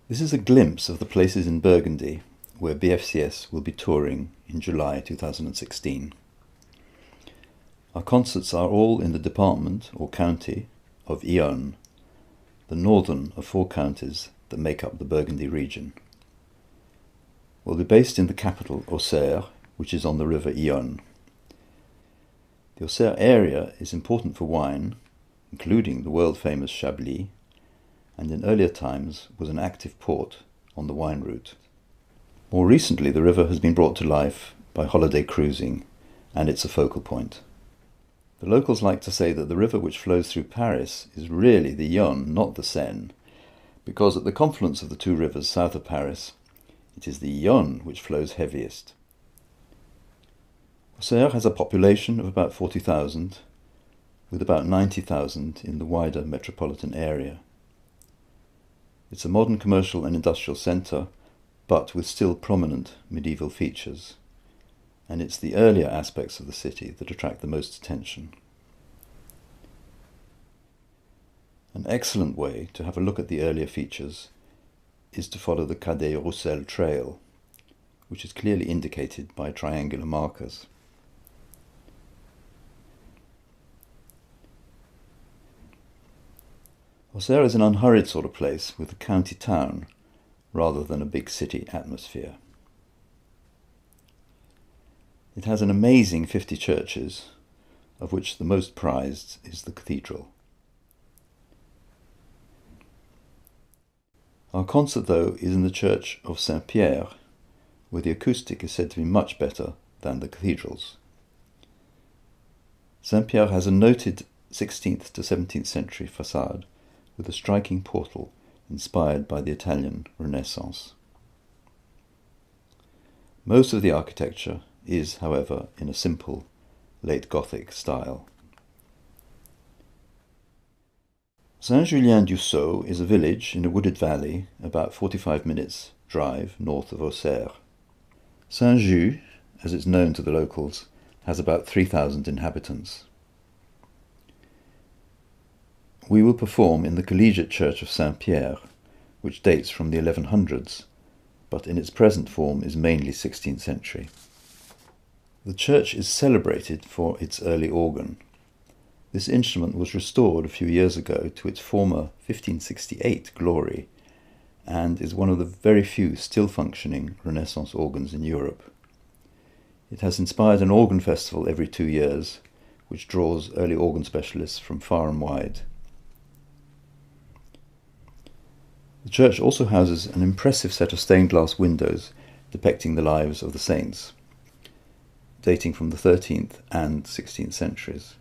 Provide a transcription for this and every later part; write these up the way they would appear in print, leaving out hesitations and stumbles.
This is a glimpse of the places in Burgundy where BFCS will be touring in July 2016. Our concerts are all in the department or county of Yonne, the northern of 4 counties that make up the Burgundy region. We'll be based in the capital, Auxerre, which is on the river Yonne. The Auxerre area is important for wine, including the world-famous Chablis, and in earlier times was an active port on the wine route. More recently, the river has been brought to life by holiday cruising, and it's a focal point. The locals like to say that the river which flows through Paris is really the Yonne, not the Seine, because at the confluence of the 2 rivers south of Paris, it is the Yonne which flows heaviest. Auxerre has a population of about 40,000, with about 90,000 in the wider metropolitan area. It's a modern commercial and industrial centre, but with still prominent medieval features, and it's the earlier aspects of the city that attract the most attention. An excellent way to have a look at the earlier features is to follow the Cadet-Roussel trail, which is clearly indicated by triangular markers. Auxerre is an unhurried sort of place with a county town rather than a big city atmosphere. It has an amazing 50 churches, of which the most prized is the cathedral. Our concert, though, is in the church of Saint-Pierre, where the acoustic is said to be much better than the cathedrals. Saint-Pierre has a noted 16th to 17th century facade with a striking portal inspired by the Italian Renaissance. Most of the architecture is, however, in a simple, late Gothic style. Saint-Julien-du-Sault is a village in a wooded valley about 45 minutes' drive north of Auxerre. Saint-Just, as it's known to the locals, has about 3,000 inhabitants. We will perform in the collegiate church of Saint-Pierre, which dates from the 1100s, but in its present form is mainly 16th century. The church is celebrated for its early organ. This instrument was restored a few years ago to its former 1568 glory, and is one of the very few still functioning Renaissance organs in Europe. It has inspired an organ festival every 2 years, which draws early organ specialists from far and wide. The church also houses an impressive set of stained glass windows depicting the lives of the saints, dating from the 13th and 16th centuries,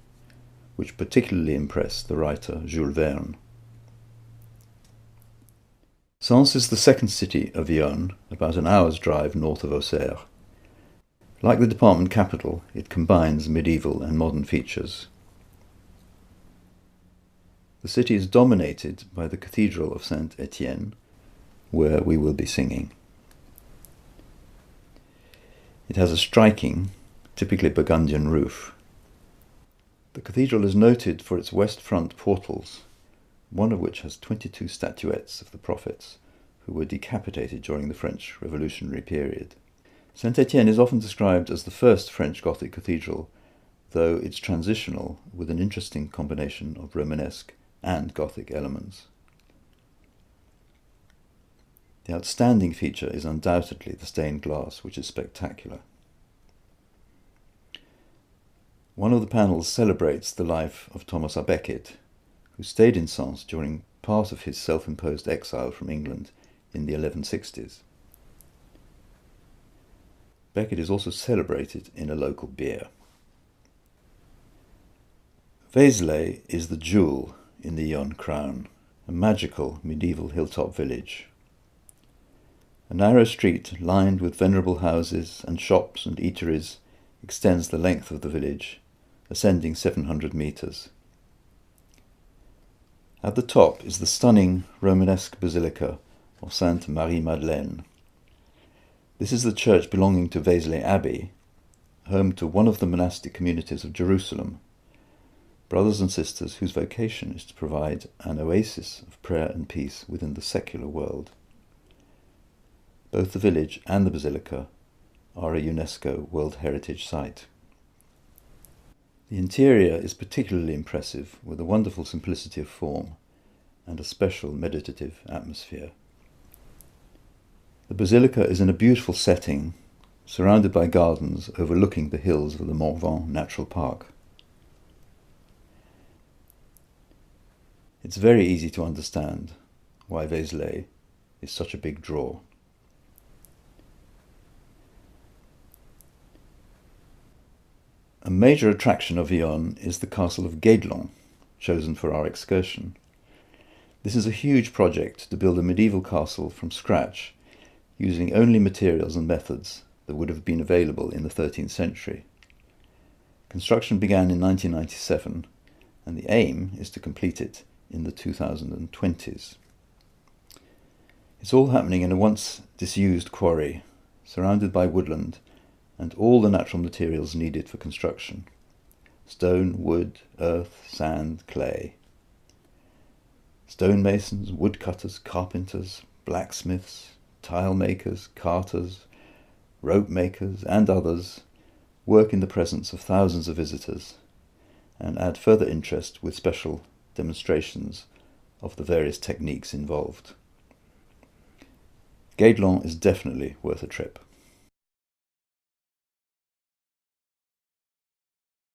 which particularly impressed the writer Jules Verne. Sens is the second city of Yonne, about an hour's drive north of Auxerre. Like the department capital, it combines medieval and modern features. The city is dominated by the Cathedral of Saint-Étienne, where we will be singing. It has a striking, typically Burgundian roof. The cathedral is noted for its west front portals, one of which has 22 statuettes of the prophets who were decapitated during the French Revolutionary period. Saint-Étienne is often described as the first French Gothic cathedral, though it's transitional with an interesting combination of Romanesque and Gothic elements. The outstanding feature is undoubtedly the stained glass, which is spectacular. One of the panels celebrates the life of Thomas à Becket, who stayed in Sens during part of his self-imposed exile from England in the 1160s. Becket is also celebrated in a local beer. Vézelay is the jewel in the Yonne crown, a magical medieval hilltop village. A narrow street lined with venerable houses and shops and eateries extends the length of the village, ascending 700 metres. At the top is the stunning Romanesque basilica of Sainte Marie-Madeleine. This is the church belonging to Vézelay Abbey, home to one of the monastic communities of Jerusalem, brothers and sisters whose vocation is to provide an oasis of prayer and peace within the secular world. Both the village and the basilica are a UNESCO World Heritage Site. The interior is particularly impressive, with a wonderful simplicity of form and a special meditative atmosphere. The basilica is in a beautiful setting, surrounded by gardens overlooking the hills of the Morvan Natural Park. It's very easy to understand why Vézelay is such a big draw. A major attraction of Yonne is the castle of Guédelon, chosen for our excursion. This is a huge project to build a medieval castle from scratch, using only materials and methods that would have been available in the 13th century. Construction began in 1997, and the aim is to complete it in the 2020s. It's all happening in a once disused quarry, surrounded by woodland and all the natural materials needed for construction: stone, wood, earth, sand, clay. Stonemasons, woodcutters, carpenters, blacksmiths, tile makers, carters, rope makers, and others work in the presence of thousands of visitors and add further interest with special demonstrations of the various techniques involved. Guédelon is definitely worth a trip.